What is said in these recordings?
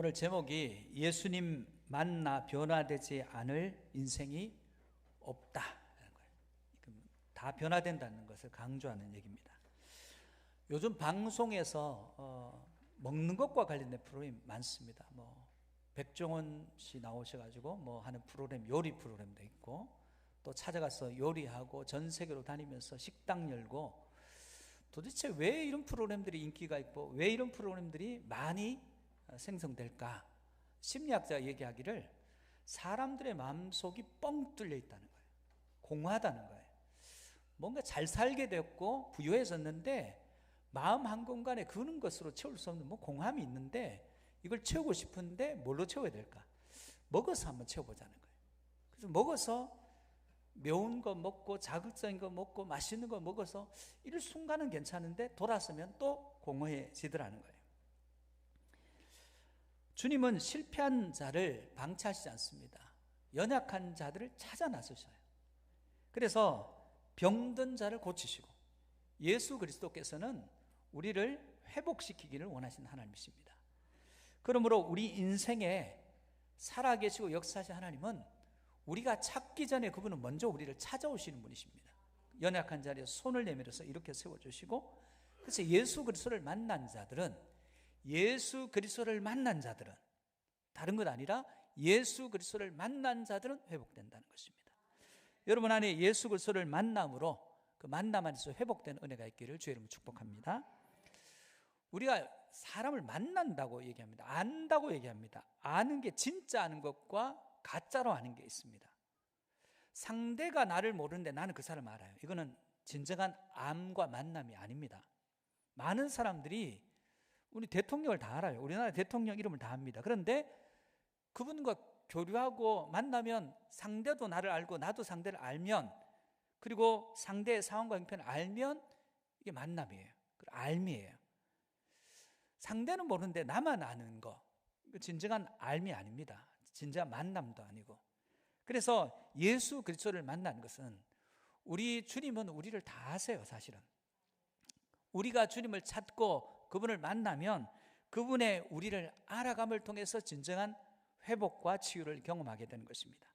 오늘 제목이 예수님 만나 변화되지 않을 인생이 없다. 다 변화된다는 것을 강조하는 얘기입니다. 요즘 방송에서 먹는 것과 관련된 프로그램이 많습니다. 백종원 씨 나오셔가지고 하는 프로그램, 요리 프로그램도 있고, 또 찾아가서 요리하고 전 세계로 다니면서 식당 열고, 도대체 왜 이런 프로그램들이 인기가 있고 왜 이런 프로그램들이 많이 생성될까? 심리학자가 얘기하기를 사람들의 마음속이 뻥 뚫려 있다는 거예요. 공허하다는 거예요. 뭔가 잘 살게 됐고 부유해졌는데 마음 한공간에 그는 것으로 채울 수 없는 공함이 있는데, 이걸 채우고 싶은데 뭘로 채워야 될까? 먹어서 한번 채워보자는 거예요. 그래서 먹어서 매운 거 먹고 자극적인 거 먹고 맛있는 거 먹어서 이럴 순간은 괜찮은데 돌아서면 또 공허해지더라는 거예요. 주님은 실패한 자를 방치하시지 않습니다. 연약한 자들을 찾아 나서셔요. 그래서 병든 자를 고치시고, 예수 그리스도께서는 우리를 회복시키기를 원하시는 하나님이십니다. 그러므로 우리 인생에 살아계시고 역사하신 하나님은 우리가 찾기 전에 그분은 먼저 우리를 찾아오시는 분이십니다. 연약한 자리에 손을 내밀어서 이렇게 세워주시고, 그래서 예수 그리스도를 만난 자들은 다른 것 아니라 예수 그리스도를 만난 자들은 회복된다는 것입니다. 여러분 안에 예수 그리스도를 만남으로 그 만남 안에서 회복된 은혜가 있기를 주의 이름으로 축복합니다. 우리가 사람을 만난다고 얘기합니다. 안다고 얘기합니다. 아는 게 진짜 아는 것과 가짜로 아는 게 있습니다. 상대가 나를 모르는데 나는 그 사람을 알아요. 이거는 진정한 암과 만남이 아닙니다. 많은 사람들이 우리 대통령을 다 알아요. 우리나라 대통령 이름을 다 압니다. 그런데 그분과 교류하고 만나면 상대도 나를 알고 나도 상대를 알면, 그리고 상대의 상황과 형편을 알면 이게 만남이에요. 알미예요. 상대는 모르는데 나만 아는 거, 진정한 알미 아닙니다. 진정한 만남도 아니고. 그래서 예수 그리스도를 만나는 것은, 우리 주님은 우리를 다 아세요. 사실은 우리가 주님을 찾고 그분을 만나면 그분의 우리를 알아감을 통해서 진정한 회복과 치유를 경험하게 되는 것입니다.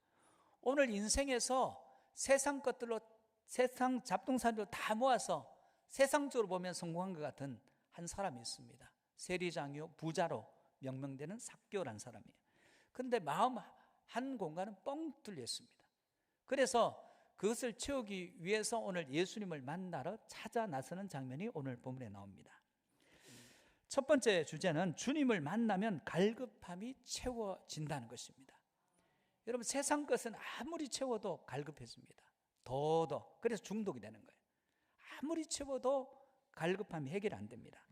오늘 인생에서 세상 것들로, 세상 잡동사니로 다 모아서 세상적으로 보면 성공한 것 같은 한 사람이 있습니다. 세리장이요 부자로 명명되는 삭개오라는 사람이에요. 그런데 마음 한 공간은 뻥 뚫려 있습니다. 그래서 그것을 채우기 위해서 오늘 예수님을 만나러 찾아 나서는 장면이 오늘 본문에 나옵니다. 첫 번째 주제는 주님을 만나면 갈급함이 채워진다는 것입니다. 여러분, 세상 것은 아무리 채워도 갈급해집니다. 더 그래서 중독이 되는 거예요. 아무리 채워도 갈급함이 해결 안 됩니다.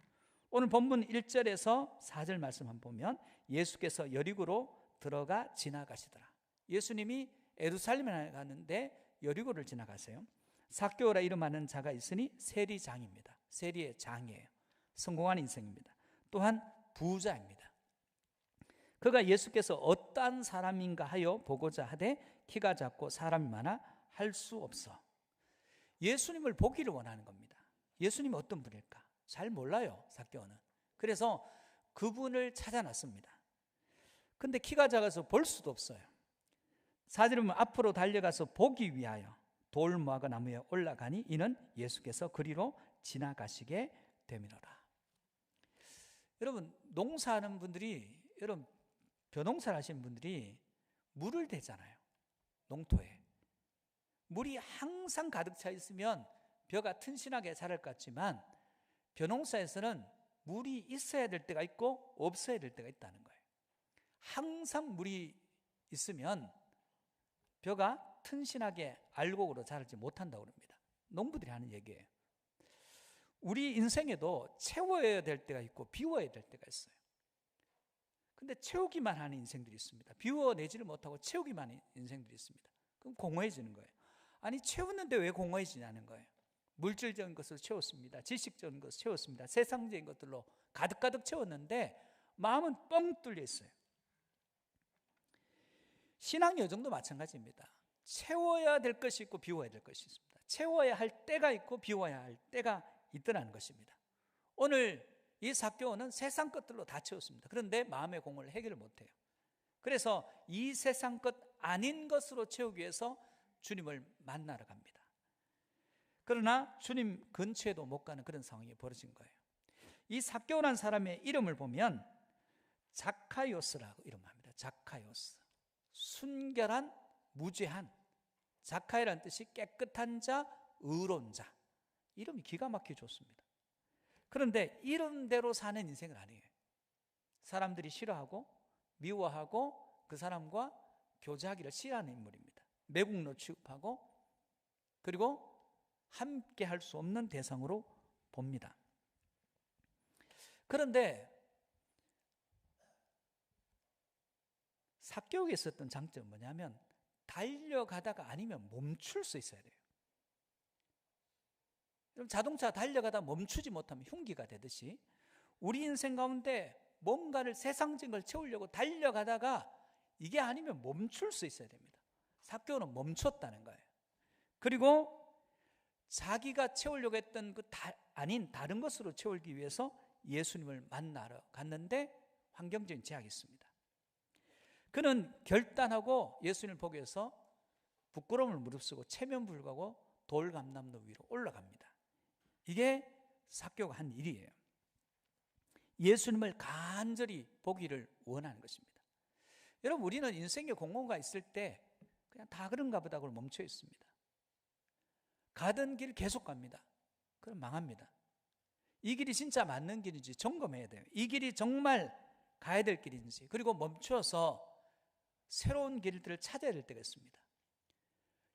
오늘 본문 1절에서 4절 말씀 한번 보면, 예수께서 여리고로 들어가 지나가시더라. 예수님이 예루살렘에 가는데 여리고를 지나가세요. 삭개오라 이름하는 자가 있으니 세리장입니다. 세리의 장이에요. 성공한 인생입니다. 또한 부자입니다. 그가 예수께서 어떠한 사람인가 하여 보고자 하되 키가 작고 사람이 많아 할 수 없어. 예수님을 보기를 원하는 겁니다. 예수님이 어떤 분일까? 잘 몰라요, 삭개오는. 그래서 그분을 찾아 났습니다. 근데 키가 작아서 볼 수도 없어요. 4절에 보면 앞으로 달려가서 보기 위하여 돌무화과 나무에 올라가니 이는 예수께서 그리로 지나가시게 되미로라. 여러분, 농사하는 분들이, 여러분 벼농사를 하시는 분들이 물을 대잖아요. 농토에 물이 항상 가득 차 있으면 벼가 튼실하게 자랄 것 같지만, 벼농사에서는 물이 있어야 될 때가 있고 없어야 될 때가 있다는 거예요. 항상 물이 있으면 벼가 튼실하게 알곡으로 자라지 못한다고 합니다. 농부들이 하는 얘기예요. 우리 인생에도 채워야 될 때가 있고 비워야 될 때가 있어요. 근데 채우기만 하는 인생들이 있습니다. 비워내지를 못하고 채우기만 하는 인생들이 있습니다. 그럼 공허해지는 거예요. 아니, 채웠는데 왜 공허해지냐는 거예요. 물질적인 것을 채웠습니다. 지식적인 것을 채웠습니다. 세상적인 것들로 가득가득 채웠는데 마음은 뻥 뚫려 있어요. 신앙 여정도 마찬가지입니다. 채워야 될 것이 있고 비워야 될 것이 있습니다. 채워야 할 때가 있고 비워야 할 때가 있더라는 것입니다. 오늘 이 삭개오는 세상 것들로 다 채웠습니다. 그런데 마음의 공허를 해결을 못해요. 그래서 이 세상 것 아닌 것으로 채우기 위해서 주님을 만나러 갑니다. 그러나 주님 근처에도 못 가는 그런 상황이 벌어진 거예요. 이 삭개오라는 사람의 이름을 보면 자카요스라고 이름합니다. 자카요스, 순결한, 무죄한. 자카이라는 뜻이 깨끗한 자, 의로운 자. 이름이 기가 막히게 좋습니다. 그런데 이름대로 사는 인생은 아니에요. 사람들이 싫어하고 미워하고 그 사람과 교제하기를 싫어하는 인물입니다. 매국노 취급하고 그리고 함께 할 수 없는 대상으로 봅니다. 그런데 삭개오에 있었던 장점은 뭐냐면 달려가다가 아니면 멈출 수 있어야 돼요. 그럼 자동차 달려가다 멈추지 못하면 흉기가 되듯이 우리 인생 가운데 뭔가를 세상적인 걸 채우려고 달려가다가 이게 아니면 멈출 수 있어야 됩니다. 삭개오는 멈췄다는 거예요. 그리고 자기가 채우려고 했던 그 아닌 다른 것으로 채우기 위해서 예수님을 만나러 갔는데 환경적인 제약이 있습니다. 그는 결단하고 예수님을 보기 위해서 부끄러움을 무릅쓰고 체면불구하고 돌감람로 위로 올라갑니다. 이게 삭개오가 한 일이에요. 예수님을 간절히 보기를 원하는 것입니다. 여러분, 우리는 인생의 공허가 있을 때 그냥 다 그런가 보다 하고 멈춰 있습니다. 가던 길 계속 갑니다. 그럼 망합니다. 이 길이 진짜 맞는 길인지 점검해야 돼요. 이 길이 정말 가야 될 길인지, 그리고 멈춰서 새로운 길들을 찾아야 될 때가 있습니다.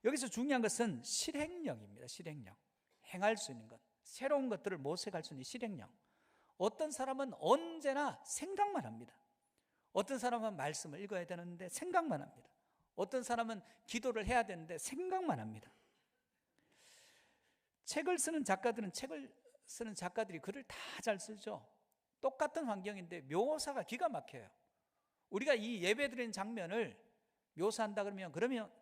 여기서 중요한 것은 실행력입니다. 실행력. 행할 수 있는 것, 새로운 것들을 모색할 수 있는 실행력. 어떤 사람은 언제나 생각만 합니다. 어떤 사람은 말씀을 읽어야 되는데 생각만 합니다. 어떤 사람은 기도를 해야 되는데 생각만 합니다. 책을 쓰는 작가들이 글을 다 잘 쓰죠. 똑같은 환경인데 묘사가 기가 막혀요. 우리가 이 예배드리는 장면을 묘사한다 그러면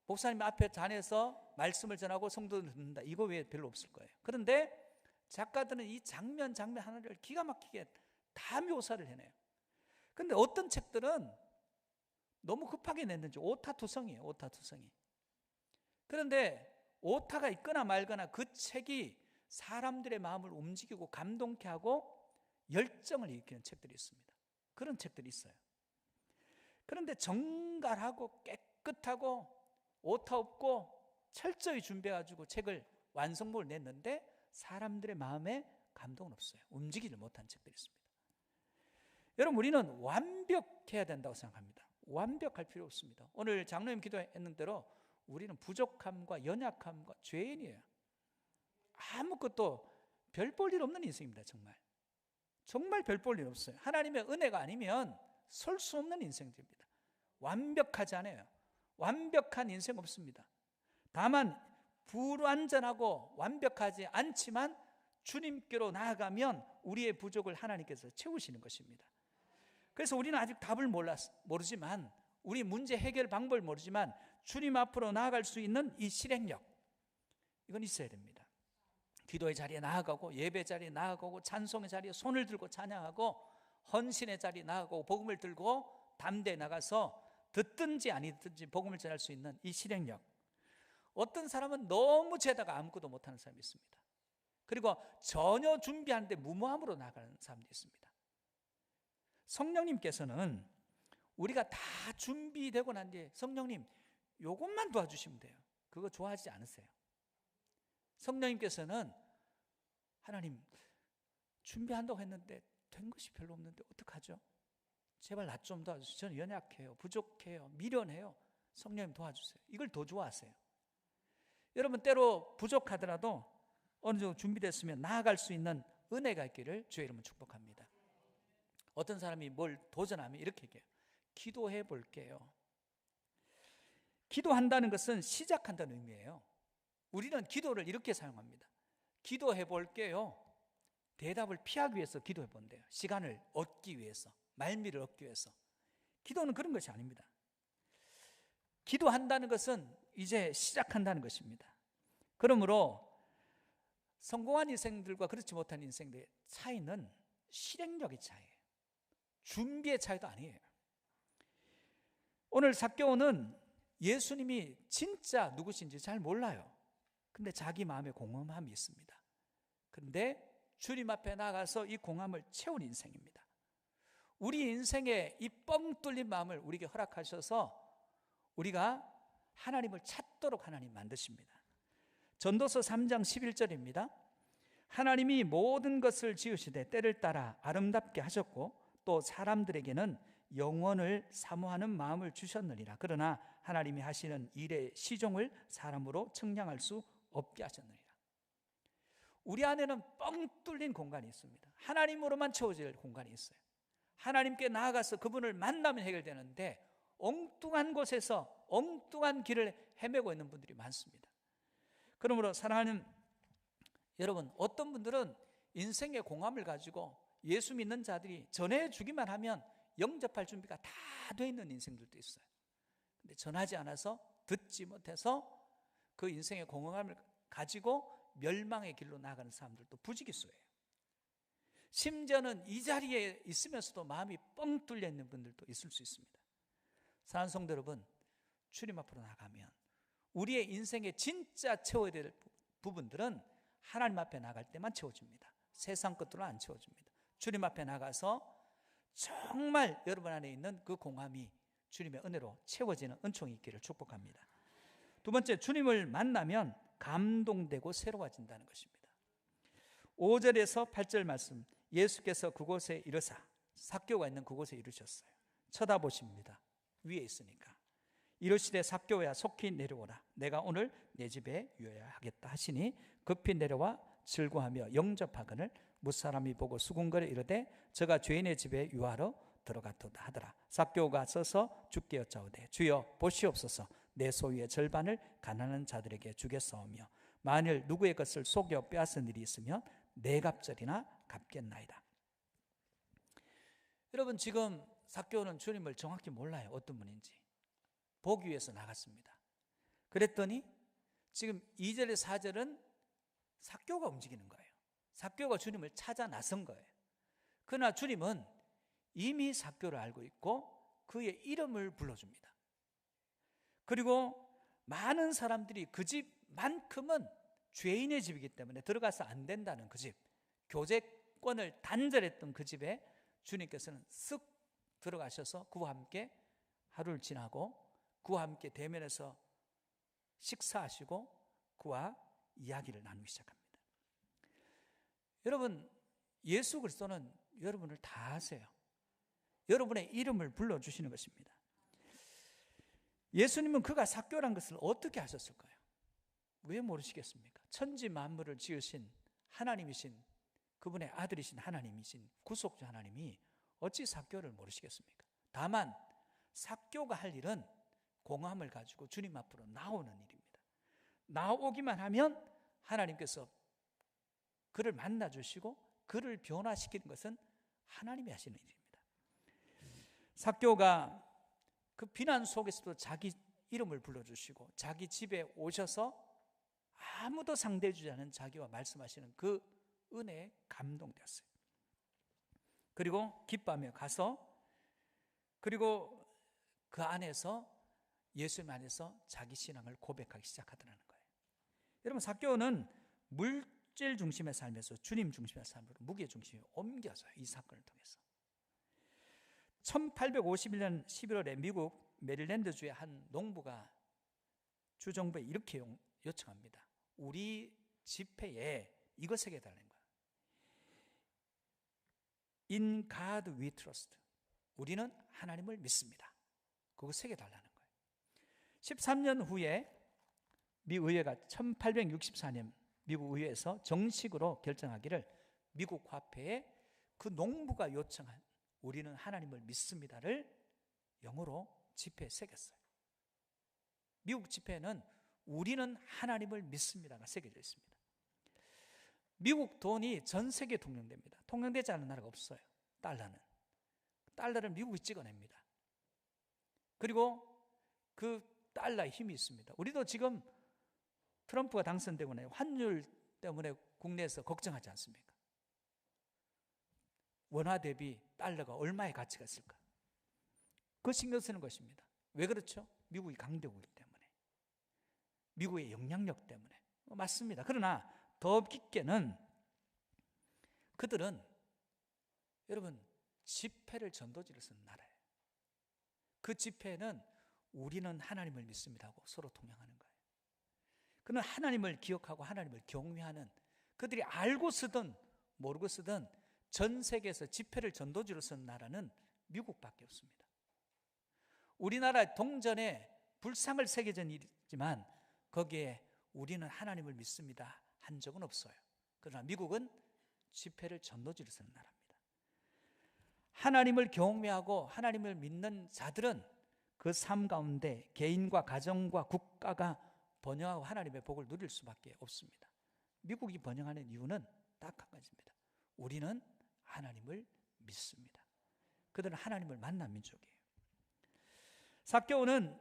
목사님 앞에 잔해서 말씀을 전하고 성도들 듣는다, 이거 외에 별로 없을 거예요. 그런데 작가들은 이 장면 하나를 기가 막히게 다 묘사를 해내요. 그런데 어떤 책들은 너무 급하게 냈는지 오타투성이에요. 오타투성이. 그런데 오타가 있거나 말거나 그 책이 사람들의 마음을 움직이고 감동케 하고 열정을 일으키는 책들이 있습니다. 그런 책들이 있어요. 그런데 정갈하고 깨끗하고 오타 없고 철저히 준비해가지고 책을 완성본을 냈는데 사람들의 마음에 감동은 없어요. 움직이지 못한 책들이 있습니다. 여러분, 우리는 완벽해야 된다고 생각합니다. 완벽할 필요 없습니다. 오늘 장로님 기도했는 대로 우리는 부족함과 연약함과 죄인이에요. 아무것도 별 볼 일 없는 인생입니다. 정말 별 볼 일 없어요. 하나님의 은혜가 아니면 설 수 없는 인생들입니다. 완벽하지 않아요. 완벽한 인생 없습니다. 다만 불완전하고 완벽하지 않지만 주님께로 나아가면 우리의 부족을 하나님께서 채우시는 것입니다. 그래서 우리는 아직 답을 모르지만, 우리 문제 해결 방법을 모르지만 주님 앞으로 나아갈 수 있는 이 실행력, 이건 있어야 됩니다. 기도의 자리에 나아가고, 예배 자리에 나아가고, 찬송의 자리에 손을 들고 찬양하고, 헌신의 자리에 나아가고, 복음을 들고 담대히 나가서 듣든지 아니든지 복음을 전할 수 있는 이 실행력. 어떤 사람은 너무 죄다가 아무것도 못하는 사람이 있습니다. 그리고 전혀 준비하는데 무모함으로 나가는 사람도 있습니다. 성령님께서는 우리가 다 준비되고 난 뒤에 성령님 요것만 도와주시면 돼요. 그거 좋아하지 않으세요. 성령님께서는 하나님 준비한다고 했는데 된 것이 별로 없는데 어떡하죠? 제발 나 좀 도와주세요. 저는 연약해요, 부족해요, 미련해요. 성령님 도와주세요. 이걸 더 좋아하세요. 여러분, 때로 부족하더라도 어느 정도 준비됐으면 나아갈 수 있는 은혜가 있기를 주의 이름으로 축복합니다. 어떤 사람이 뭘 도전하면 이렇게 얘기해요. 기도해 볼게요. 기도한다는 것은 시작한다는 의미예요. 우리는 기도를 이렇게 사용합니다. 기도해 볼게요. 대답을 피하기 위해서 기도해 본대요. 시간을 얻기 위해서, 말미를 얻기 위해서. 기도는 그런 것이 아닙니다. 기도한다는 것은 이제 시작한다는 것입니다. 그러므로 성공한 인생들과 그렇지 못한 인생들의 차이는 실행력의 차이예요. 준비의 차이도 아니에요. 오늘 삭개오는 예수님이 진짜 누구신지 잘 몰라요. 근데 자기 마음에 공허함이 있습니다. 그런데 주님 앞에 나가서 이 공허함을 채운 인생입니다. 우리 인생에 이 뻥 뚫린 마음을 우리에게 허락하셔서 우리가 하나님을 찾도록 하나님 만드십니다. 전도서 3장 11절입니다. 하나님이 모든 것을 지으시되 때를 따라 아름답게 하셨고 또 사람들에게는 영원을 사모하는 마음을 주셨느니라. 그러나 하나님이 하시는 일의 시종을 사람으로 측량할 수 없게 하셨느니라. 우리 안에는 뻥 뚫린 공간이 있습니다. 하나님으로만 채워질 공간이 있어요. 하나님께 나아가서 그분을 만나면 해결되는데 엉뚱한 곳에서 엉뚱한 길을 헤매고 있는 분들이 많습니다. 그러므로 사랑하는 여러분, 어떤 분들은 인생의 공함을 가지고 예수 믿는 자들이 전해주기만 하면 영접할 준비가 다 돼 있는 인생들도 있어요. 근데 전하지 않아서 듣지 못해서 그 인생의 공허함을 가지고 멸망의 길로 나아가는 사람들도 부지기수예요. 심지어는 이 자리에 있으면서도 마음이 뻥 뚫려 있는 분들도 있을 수 있습니다. 사랑하는 성도 여러분, 주님 앞으로 나가면 우리의 인생에 진짜 채워야 될 부분들은 하나님 앞에 나갈 때만 채워집니다. 세상 것들은 안 채워집니다. 주님 앞에 나가서 정말 여러분 안에 있는 그 공함이 주님의 은혜로 채워지는 은총이 있기를 축복합니다. 두 번째, 주님을 만나면 감동되고 새로워진다는 것입니다. 5절에서 8절 말씀, 예수께서 그곳에 이르사, 삭개오가 있는 그곳에 이르셨어요. 쳐다보십니다. 위에 있으니까. 이르시되 삭개오야 속히 내려오라. 내가 오늘 내 집에 유하여 하겠다 하시니 급히 내려와 즐거하며 영접하거늘 무사람이 보고 수군거려 이르되 저가 죄인의 집에 유하러 들어갔도다 하더라. 삭개오가 서서 주께 여짜오되 주여 보시옵소서, 내 소유의 절반을 가난한 자들에게 주겠사오며 만일 누구의 것을 속여 빼앗은 일이 있으면 네 갑절이나 갚겠나이다. 여러분, 지금 삭개오는 주님을 정확히 몰라요. 어떤 분인지. 보기 위해서 나갔습니다. 그랬더니 지금 2절에 4절은 삭개오가 움직이는 거예요. 삭개오가 주님을 찾아 나선 거예요. 그러나 주님은 이미 삭개오를 알고 있고 그의 이름을 불러줍니다. 그리고 많은 사람들이 그 집만큼은 죄인의 집이기 때문에 들어가서 안 된다는 그 집, 교제권을 단절했던 그 집에 주님께서는 쓱 들어가셔서 그와 함께 하루를 지나고 그와 함께 대면해서 식사하시고 그와 이야기를 나누기 시작합니다. 여러분, 예수 그리스도는 여러분을 다 아세요. 여러분의 이름을 불러주시는 것입니다. 예수님은 그가 삭개오란 것을 어떻게 하셨을까요? 왜 모르시겠습니까? 천지 만물을 지으신 하나님이신, 그분의 아들이신 하나님이신 구속주 하나님이 어찌 삭개오를 모르시겠습니까? 다만 삭개오가 할 일은 공함을 가지고 주님 앞으로 나오는 일입니다. 나오기만 하면 하나님께서 그를 만나주시고 그를 변화시키는 것은 하나님이 하시는 일입니다. 삭개오가 그 비난 속에서도 자기 이름을 불러주시고 자기 집에 오셔서 아무도 상대해 주지 않은 자기와 말씀하시는 그 은혜에 감동되었어요. 그리고 기뻐하며 가서, 그리고 그 안에서 예수님 안에서 자기 신앙을 고백하기 시작하더라는 거예요. 여러분, 삭개오는 물질 중심의 삶에서 주님 중심의 삶으로 무게 중심이 옮겨져요. 이 사건을 통해서. 1851년 11월에 미국 메릴랜드주의 한 농부가 주정부에 이렇게 요청합니다. 우리 집회에 이거 새겨달라는 거야. In God we trust. 우리는 하나님을 믿습니다. 그거 새겨달라는 거예요. 13년 후에 미 의회가 1864년 미국 의회에서 정식으로 결정하기를 미국 화폐에 그 농부가 요청한 우리는 하나님을 믿습니다를 영어로 지폐에 새겼어요. 미국 지폐에는 우리는 하나님을 믿습니다가 새겨져 있습니다. 미국 돈이 전 세계에 통용됩니다. 통용되지 않은 나라가 없어요. 달러를 미국이 찍어냅니다. 그리고 그 달러의 힘이 있습니다. 우리도 지금 트럼프가 당선되고 나요, 환율 때문에 국내에서 걱정하지 않습니까? 원화 대비 달러가 얼마의 가치가 있을까? 그 신경 쓰는 것입니다. 왜 그렇죠? 미국이 강대국이기 때문에, 미국의 영향력 때문에. 맞습니다. 그러나 더 깊게는 그들은 여러분 지폐를 전도지를 쓰는 나라예요. 그 지폐는 우리는 하나님을 믿습니다 하고 서로 통용하는 거예요. 그는 하나님을 기억하고 하나님을 경외하는, 그들이 알고 쓰든 모르고 쓰든 전 세계에서 지폐를 전도지로 쓴 나라는 미국밖에 없습니다. 우리나라 동전에 불상을 새겨진 일이지만 거기에 우리는 하나님을 믿습니다 한 적은 없어요. 그러나 미국은 지폐를 전도지로 쓰는 나라입니다. 하나님을 경외하고 하나님을 믿는 자들은 그 삶 가운데 개인과 가정과 국가가 번영하고 하나님의 복을 누릴 수밖에 없습니다. 미국이 번영하는 이유는 딱 한 가지입니다. 우리는 하나님을 믿습니다. 그들은 하나님을 만난 민족이에요. 삭개오는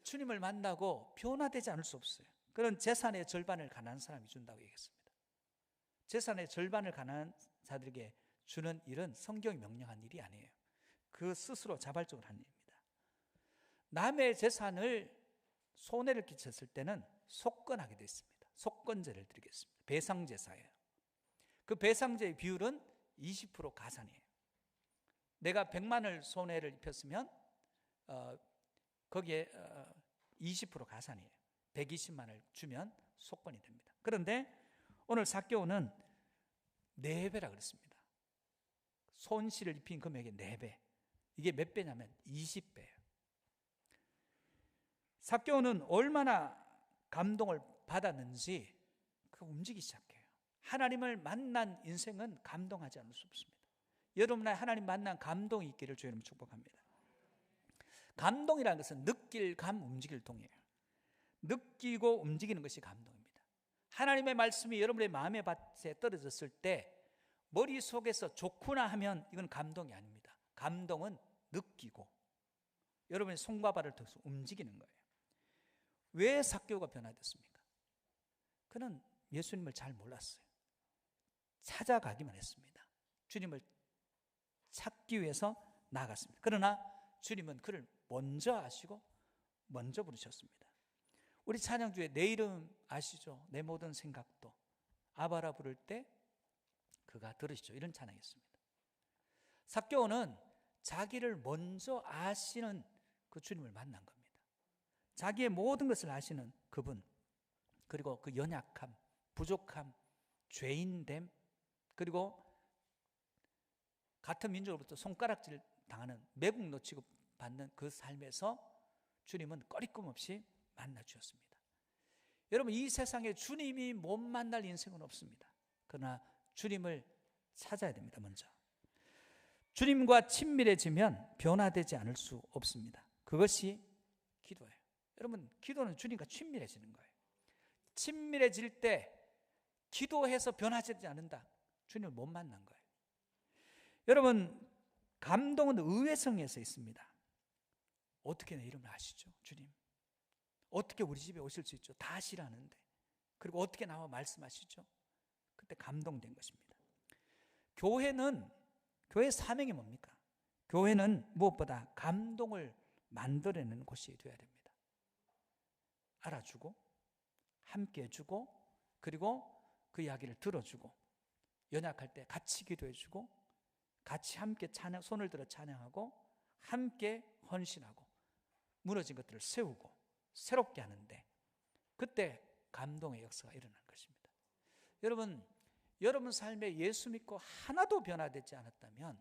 주님을 만나고 변화되지 않을 수 없어요. 그런 재산의 절반을 가난한 사람이 준다고 얘기했습니다. 재산의 절반을 가난한 자들에게 주는 일은 성경이 명령한 일이 아니에요. 그 스스로 자발적으로 하는 일입니다. 남의 재산을 손해를 끼쳤을 때는 속건하게 되어 있습니다. 속건제를 드리겠습니다. 배상제사예요. 그 배상제의 비율은 20% 가산이에요. 내가 100만을 손해를 입혔으면 거기에 20% 가산이에요. 120만을 주면 속건이 됩니다. 그런데 오늘 삭개오는 4배라 그랬습니다. 손실을 입힌 금액의 4배. 이게 몇 배냐면 20배예요. 삭개오는 얼마나 감동을 받았는지 움직이기 시작해요. 하나님을 만난 인생은 감동하지 않을 수 없습니다. 여러분의 하나님 만난 감동이 있기를 주의 이름으로 축복합니다. 감동이라는 것은 느낄 감, 움직일 동이에요. 느끼고 움직이는 것이 감동입니다. 하나님의 말씀이 여러분의 마음의 밭에 떨어졌을 때 머릿속에서 좋구나 하면 이건 감동이 아닙니다. 감동은 느끼고 여러분의 손과 발을 통해서 움직이는 거예요. 왜 삭개오가 변화됐습니까? 그는 예수님을 잘 몰랐어요. 찾아가기만 했습니다. 주님을 찾기 위해서 나아갔습니다. 그러나 주님은 그를 먼저 아시고 먼저 부르셨습니다. 우리 찬양주에 내 이름 아시죠? 내 모든 생각도 아바라 부를 때 그가 들으시죠. 이런 찬양이었습니다. 삭개오는 자기를 먼저 아시는 그 주님을 만난 겁니다. 자기의 모든 것을 아시는 그분, 그리고 그 연약함, 부족함, 죄인됨, 그리고 같은 민족으로부터 손가락질 당하는 매국노 취급받는 그 삶에서 주님은 꺼리낌 없이 만나 주셨습니다. 여러분, 이 세상에 주님이 못 만날 인생은 없습니다. 그러나 주님을 찾아야 됩니다. 먼저 주님과 친밀해지면 변화되지 않을 수 없습니다. 그것이 기도예요. 여러분, 기도는 주님과 친밀해지는 거예요. 친밀해질 때 기도해서 변화되지 않는다, 주님을 못 만난 거예요. 여러분, 감동은 의외성에서 있습니다. 어떻게 내 이름을 아시죠? 주님 어떻게 우리 집에 오실 수 있죠? 다 아시라는데. 그리고 어떻게 나와 말씀하시죠? 그때 감동된 것입니다. 교회 사명이 뭡니까? 교회는 무엇보다 감동을 만들어내는 곳이 되어야 됩니다. 알아주고 함께 해주고, 그리고 그 이야기를 들어주고, 연약할 때 같이 기도해주고, 같이 함께 찬양, 손을 들어 찬양하고, 함께 헌신하고, 무너진 것들을 세우고 새롭게 하는데, 그때 감동의 역사가 일어나는 것입니다. 여러분 삶에 예수 믿고 하나도 변화되지 않았다면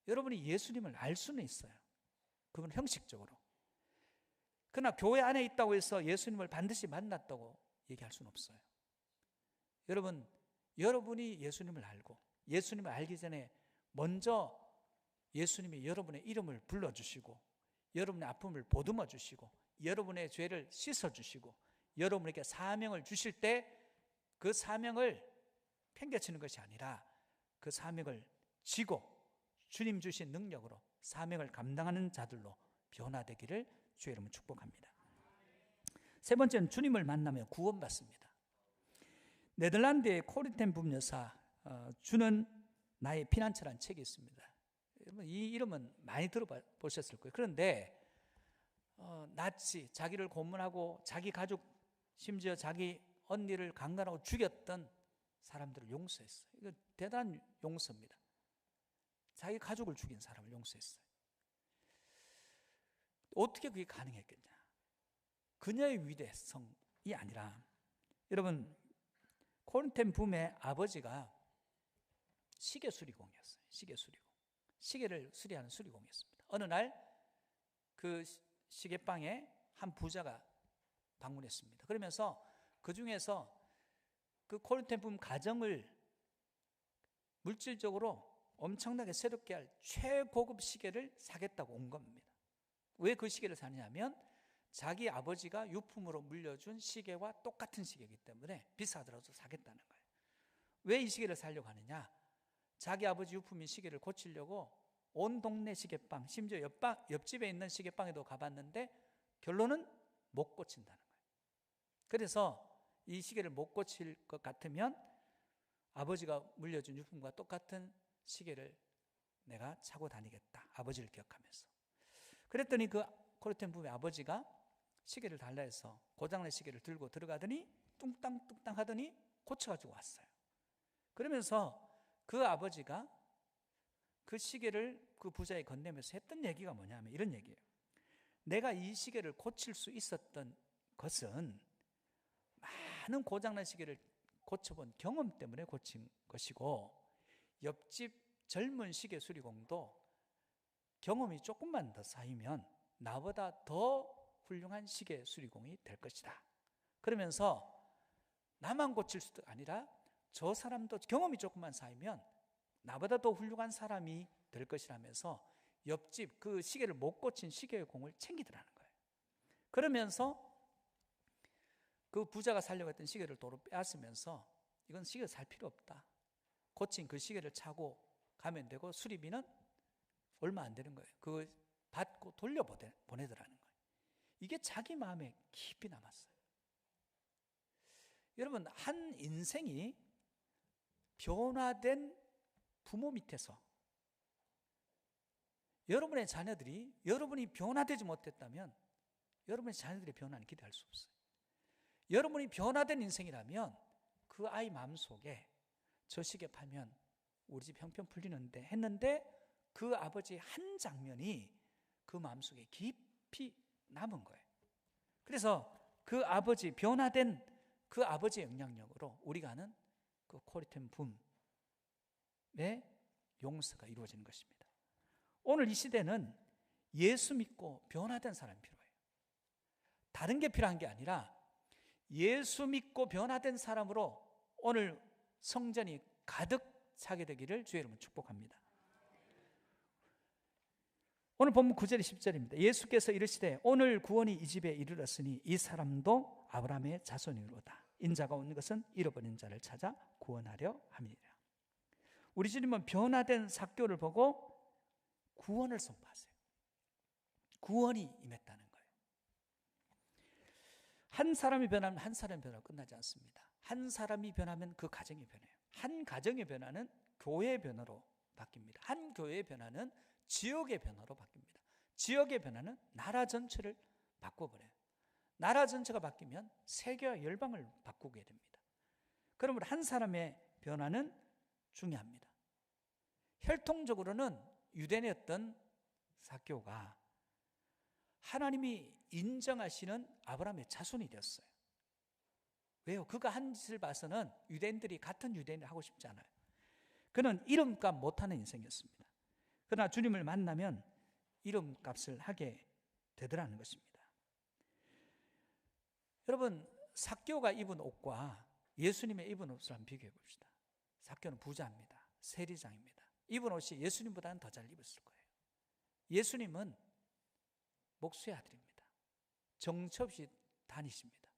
여러분이 예수님을 알 수는 있어요. 그건 형식적으로. 그러나 교회 안에 있다고 해서 예수님을 반드시 만났다고 얘기할 수는 없어요. 여러분이 예수님을 알고, 예수님을 알기 전에 먼저 예수님이 여러분의 이름을 불러주시고, 여러분의 아픔을 보듬어 주시고, 여러분의 죄를 씻어 주시고, 여러분에게 사명을 주실 때 그 사명을 팽개치는 것이 아니라 그 사명을 지고 주님 주신 능력으로 사명을 감당하는 자들로 변화되기를 주의 이름으로 축복합니다. 세 번째는 주님을 만나며 구원받습니다. 네덜란드의 코르텐 붐여사 주는 나의 피난처라는 책이 있습니다. 여러분 이 이름은 많이 들어보셨을 거예요. 그런데 나치, 자기를 고문하고 자기 가족, 심지어 자기 언니를 강간하고 죽였던 사람들을 용서했어요. 이거 대단한 용서입니다. 자기 가족을 죽인 사람을 용서했어요. 어떻게 그게 가능했겠냐? 그녀의 위대성이 아니라, 여러분 코르텐 붐의 아버지가 시계 수리공이었어요. 시계 수리공. 시계를 수리하는 수리공이었습니다. 어느 날 그 시계방에 한 부자가 방문했습니다. 그러면서 그 중에서 그 코르텐 붐 가정을 물질적으로 엄청나게 새롭게 할 최고급 시계를 사겠다고 온 겁니다. 왜 그 시계를 사느냐면 자기 아버지가 유품으로 물려준 시계와 똑같은 시계이기 때문에 비싸더라도 사겠다는 거예요. 왜 이 시계를 사려고 하느냐? 자기 아버지 유품인 시계를 고치려고 온 동네 시계방, 심지어 옆집에 있는 시계방에도 가봤는데 결론은 못 고친다는 거예요. 그래서 이 시계를 못 고칠 것 같으면 아버지가 물려준 유품과 똑같은 시계를 내가 차고 다니겠다, 아버지를 기억하면서. 그랬더니 그 코르텐 붐의 아버지가 시계를 달라 해서 고장난 시계를 들고 들어가더니 뚱땅뚱땅 하더니 고쳐가지고 왔어요. 그러면서 그 아버지가 그 시계를 그 부자에 건네면서 했던 얘기가 뭐냐면 이런 얘기예요. 내가 이 시계를 고칠 수 있었던 것은 많은 고장난 시계를 고쳐본 경험 때문에 고친 것이고, 옆집 젊은 시계 수리공도 경험이 조금만 더 쌓이면 나보다 더 훌륭한 시계 수리공이 될 것이다. 그러면서 나만 고칠 수도 아니라 저 사람도 경험이 조금만 쌓이면 나보다 더 훌륭한 사람이 될 것이라면서 옆집 그 시계를 못 고친 시계의 공을 챙기더라는 거예요. 그러면서 그 부자가 살려고 했던 시계를 도로 빼앗으면서 이건 시계 살 필요 없다, 고친 그 시계를 차고 가면 되고 수리비는 얼마 안 되는 거예요. 그거 받고 돌려보내더라는 거예요. 이게 자기 마음에 깊이 남았어요. 여러분, 한 인생이 변화된 부모 밑에서 여러분의 자녀들이, 여러분이 변화되지 못했다면 여러분의 자녀들의 변화는 기대할 수 없어요. 여러분이 변화된 인생이라면 그 아이 마음속에 저 시계 팔면 우리 집 형편 풀리는데 했는데 그 아버지의 한 장면이 그 마음속에 깊이 남은 거예요. 그래서 그 아버지, 변화된 그 아버지의 영향력으로 우리가 아는 그 코르텐 붐의 용서가 이루어지는 것입니다. 오늘 이 시대는 예수 믿고 변화된 사람이 필요해요. 다른 게 필요한 게 아니라 예수 믿고 변화된 사람으로 오늘 성전이 가득 차게 되기를 주의 이름으로 축복합니다. 오늘 본문 9절 10절입니다. 예수께서 이르시되 오늘 구원이 이 집에 이르렀으니 이 사람도 아브라함의 자손이로다. 인자가 온 것은 잃어버린 자를 찾아 구원하려 함이니라. 우리 주님은 변화된 삭개오를 보고 구원을 선포하세요. 구원이 임했다는 거예요. 한 사람이 변하면 한 사람이 변하고 끝나지 않습니다. 한 사람이 변하면 그 가정이 변해요. 한 가정의 변화는 교회의 변화로 바뀝니다. 한 교회의 변화는 지역의 변화로 바뀝니다. 지역의 변화는 나라 전체를 바꿔버려요. 나라 전체가 바뀌면 세계와 열방을 바꾸게 됩니다. 그러므로 한 사람의 변화는 중요합니다. 혈통적으로는 유대인이었던 삭개오가 하나님이 인정하시는 아브라함의 자손이 되었어요. 왜요? 그가 한 짓을 봐서는 유대인들이 같은 유대인을 하고 싶지 않아요. 그는 이름값 못하는 인생이었습니다. 그러나 주님을 만나면 이름값을 하게 되더라는 것입니다. 여러분, 삭개오가 입은 옷과 예수님의 입은 옷을 한번 비교해 봅시다. 삭개오는 부자입니다. 세리장입니다. 입은 옷이 예수님보다는 더 잘 입었을 거예요. 예수님은 목수의 아들입니다. 정처 없이 다니십니다.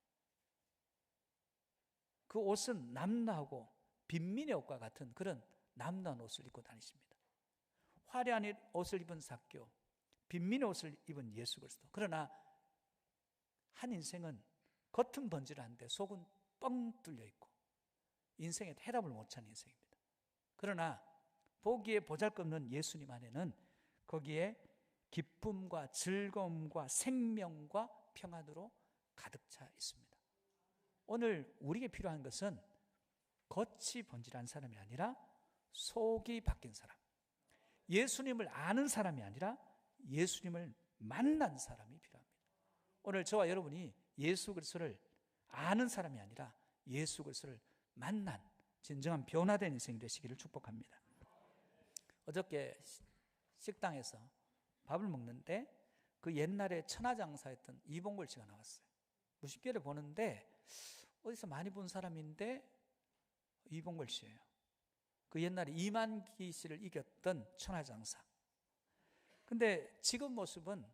그 옷은 남루하고 빈민의 옷과 같은 그런 남루한 옷을 입고 다니십니다. 화려한 옷을 입은 삭개오, 빈민의 옷을 입은 예수 그리스도. 그러나 한 인생은 겉은 번질한데 속은 뻥 뚫려 있고 인생에 해답을 못 찾는 인생입니다. 그러나 보기에 보잘것없는 예수님 안에는 거기에 기쁨과 즐거움과 생명과 평안으로 가득 차 있습니다. 오늘 우리에게 필요한 것은 겉이 번질한 사람이 아니라 속이 바뀐 사람, 예수님을 아는 사람이 아니라 예수님을 만난 사람이 필요합니다. 오늘 저와 여러분이 예수 그리스도를 아는 사람이 아니라 예수 그리스도를 만난 진정한 변화된 인생이 되시기를 축복합니다. 어저께 식당에서 밥을 먹는데 그 옛날에 천하장사였던 이봉걸 씨가 나왔어요. 무식결에 보는데 어디서 많이 본 사람인데 이봉걸 씨예요. 그 옛날에 이만기 씨를 이겼던 천하장사. 근데 지금 모습은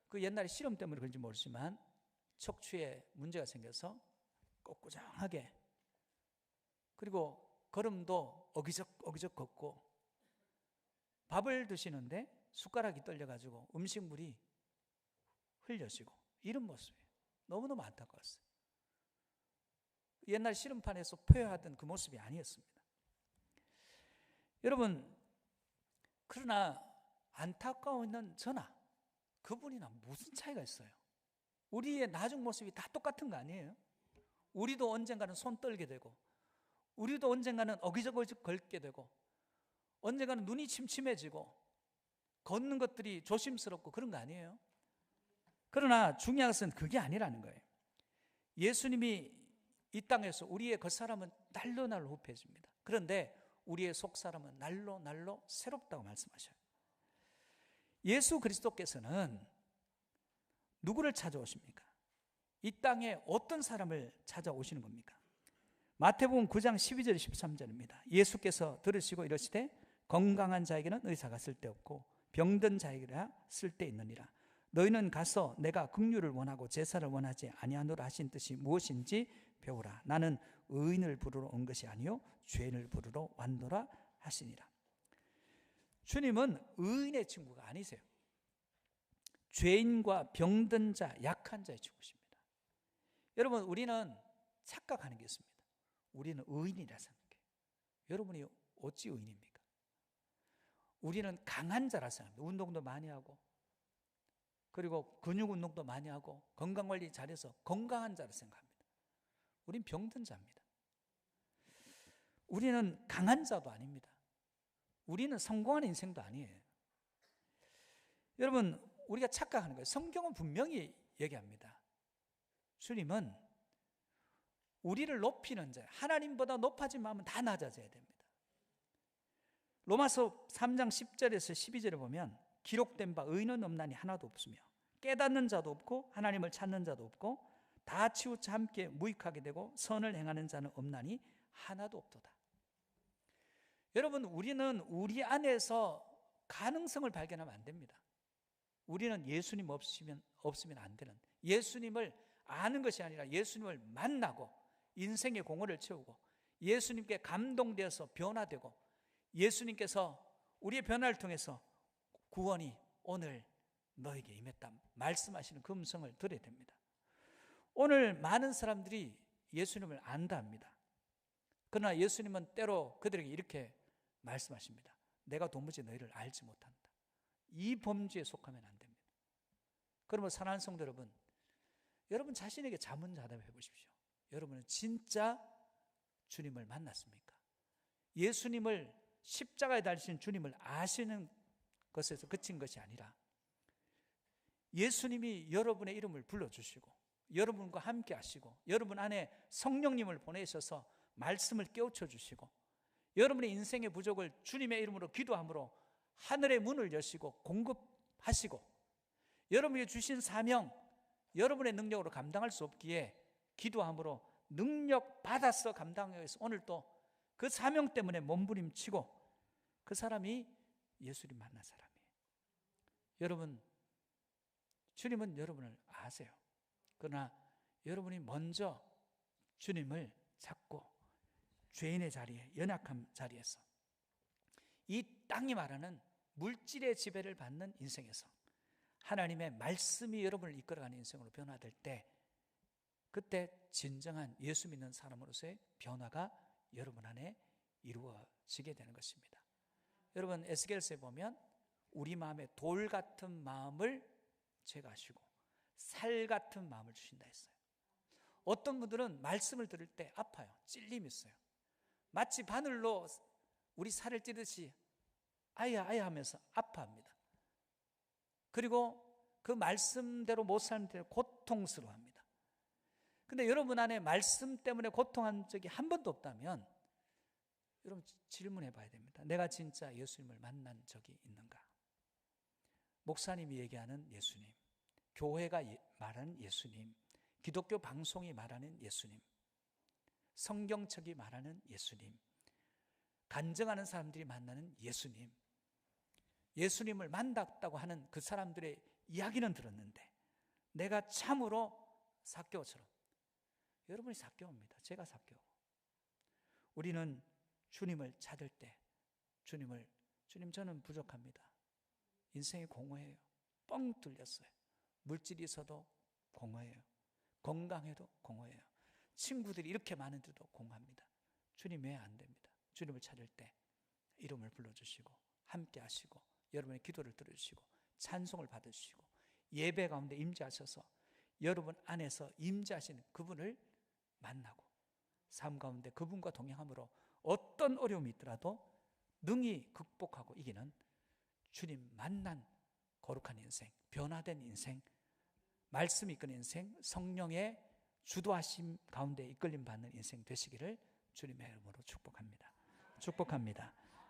그 옛날에 실험 때문에 그런지 모르지만 척추에 문제가 생겨서 꼿꼿하게, 그리고 걸음도 어기적 걷고, 밥을 드시는데 숟가락이 떨려가지고 음식물이 흘려지고, 이런 모습이에요. 너무너무 안타까웠어요. 옛날 실험판에서 표현하던 그 모습이 아니었습니다. 여러분, 그러나 안타까워하는 저나 그분이나 무슨 차이가 있어요? 우리의 나중 모습이 다 똑같은 거 아니에요? 우리도 언젠가는 손 떨게 되고, 우리도 언젠가는 어기저기적 걷게 되고, 언젠가는 눈이 침침해지고, 걷는 것들이 조심스럽고 그런 거 아니에요? 그러나 중요한 것은 그게 아니라는 거예요. 예수님이 이 땅에서 우리의 겉사람은 날로 날로 후패해집니다. 그런데 우리의 속사람은 날로 날로 새롭다고 말씀하셔요. 예수 그리스도께서는 누구를 찾아오십니까? 이 땅에 어떤 사람을 찾아오시는 겁니까? 마태복음 9장 12절 13절입니다. 예수께서 들으시고 이러시되 건강한 자에게는 의사가 쓸데없고 병든 자에게라 쓸데있느니라. 너희는 가서 내가 긍휼을 원하고 제사를 원하지 아니하노라 하신 뜻이 무엇인지 배우라. 나는 의인을 부르러 온 것이 아니요 죄인을 부르러 왔노라 하시니라. 주님은 의인의 친구가 아니세요. 죄인과 병든 자, 약한 자의 친구십니다. 여러분, 우리는 착각하는 게 있습니다. 우리는 의인이라 생각해요. 여러분이 어찌 의인입니까? 우리는 강한 자라 생각합니다. 운동도 많이 하고, 그리고 근육 운동도 많이 하고, 건강관리 잘해서 건강한 자라 생각합니다. 우린 병든 자입니다. 우리는 강한 자도 아닙니다. 우리는 성공한 인생도 아니에요. 여러분, 우리가 착각하는 거예요. 성경은 분명히 얘기합니다. 주님은 우리를 높이는 자, 하나님보다 높아진 마음은 다 낮아져야 됩니다. 로마서 3장 10절에서 12절에 보면 기록된 바 의인은 없나니 하나도 없으며 깨닫는 자도 없고 하나님을 찾는 자도 없고 다 치우쳐 함께 무익하게 되고 선을 행하는 자는 없나니 하나도 없도다. 여러분, 우리는 우리 안에서 가능성을 발견하면 안 됩니다. 우리는 예수님 없으면 안 되는, 예수님을 아는 것이 아니라 예수님을 만나고 인생의 공허를 채우고 예수님께 감동되어서 변화되고 예수님께서 우리의 변화를 통해서 구원이 오늘 너에게 임했다 말씀하시는 그 음성을 들어야 됩니다. 오늘 많은 사람들이 예수님을 안다 합니다. 그러나 예수님은 때로 그들에게 이렇게 말씀하십니다. 내가 도무지 너희를 알지 못한다. 이 범주에 속하면 안 됩니다. 그러면 사랑하는 성도 여러분, 여러분 자신에게 자문자답해 보십시오. 여러분은 진짜 주님을 만났습니까? 예수님을, 십자가에 달리신 주님을 아시는 것에서 그친 것이 아니라 예수님이 여러분의 이름을 불러주시고 여러분과 함께 하시고 여러분 안에 성령님을 보내셔서 말씀을 깨우쳐 주시고 여러분의 인생의 부족을 주님의 이름으로 기도함으로 하늘의 문을 여시고 공급하시고 여러분에게 주신 사명 여러분의 능력으로 감당할 수 없기에 기도함으로 능력 받아서 감당하기 위해서 오늘 또 그 사명 때문에 몸부림치고 그 사람이 예수님 만난 사람이에요. 여러분, 주님은 여러분을 아세요. 그러나 여러분이 먼저 주님을 찾고 죄인의 자리에, 연약한 자리에서 이 땅이 말하는 물질의 지배를 받는 인생에서 하나님의 말씀이 여러분을 이끌어가는 인생으로 변화될 때 그때 진정한 예수 믿는 사람으로서의 변화가 여러분 안에 이루어지게 되는 것입니다. 여러분 에스겔서에 보면 우리 마음에 돌 같은 마음을 제거하시고 살 같은 마음을 주신다 했어요. 어떤 분들은 말씀을 들을 때 아파요. 찔림이 있어요. 마치 바늘로 우리 살을 찌듯이 아야 아야 하면서 아파합니다. 그리고 그 말씀대로 못 살면 고통스러워합니다. 근데 여러분 안에 말씀 때문에 고통한 적이 한 번도 없다면 여러분 질문해 봐야 됩니다. 내가 진짜 예수님을 만난 적이 있는가? 목사님이 얘기하는 예수님, 교회가 말하는 예수님, 기독교 방송이 말하는 예수님, 성경책이 말하는 예수님, 간증하는 사람들이 만나는 예수님, 예수님을 만났다고 하는 그 사람들의 이야기는 들었는데 내가 참으로 삭개오처럼, 여러분이 삭개오입니다. 제가 삭개오. 우리는 주님을 찾을 때 주님 저는 부족합니다. 인생이 공허해요. 뻥 뚫렸어요. 물질이 있어도 공허해요. 건강해도 공허해요. 친구들이 이렇게 많은데도 공허합니다. 주님 왜 안 됩니다. 주님을 찾을 때 이름을 불러주시고 함께 하시고 여러분의 기도를 들어주시고 찬송을 받으시고 예배 가운데 임재하셔서 여러분 안에서 임재하시는 그분을 만나고 삶 가운데 그분과 동행함으로 어떤 어려움이 있더라도 능히 극복하고 이기는 주님 만난 거룩한 인생, 변화된 인생, 말씀이 이끄는 인생, 성령의 주도하심 가운데 이끌림 받는 인생 되시기를 주님의 이름으로 축복합니다. 축복합니다.